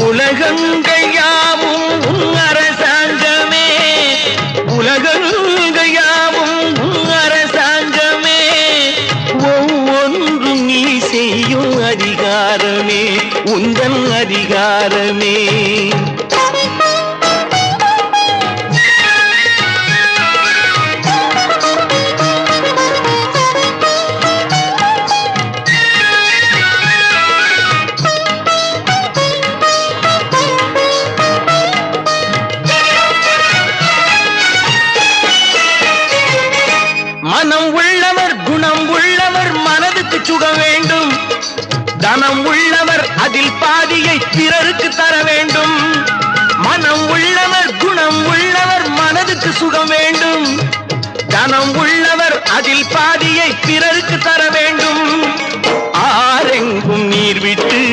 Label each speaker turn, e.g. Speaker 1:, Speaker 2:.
Speaker 1: உலகங்கள் யாவும் உன் அரசாங்கமே, உலகங்கள் யாவும் உன் அரசாங்கமே, ஒவ்வொன்றும் நீ செய்யும் அதிகாரமே உந்தன் அதிகாரமே. மனம் உள்ளவர் குணம் உள்ளவர் மனதுக்கு சுகம் வேண்டும், தனம் உள்ளவர் அதில் பாதியை பிறருக்கு தர வேண்டும். மனம் உள்ளவர் குணம் உள்ளவர் மனதுக்கு சுகம் வேண்டும், தனம் உள்ளவர் அதில் பாதியை பிறருக்கு தர வேண்டும். ஆரெங்கும் நீர் விட்டு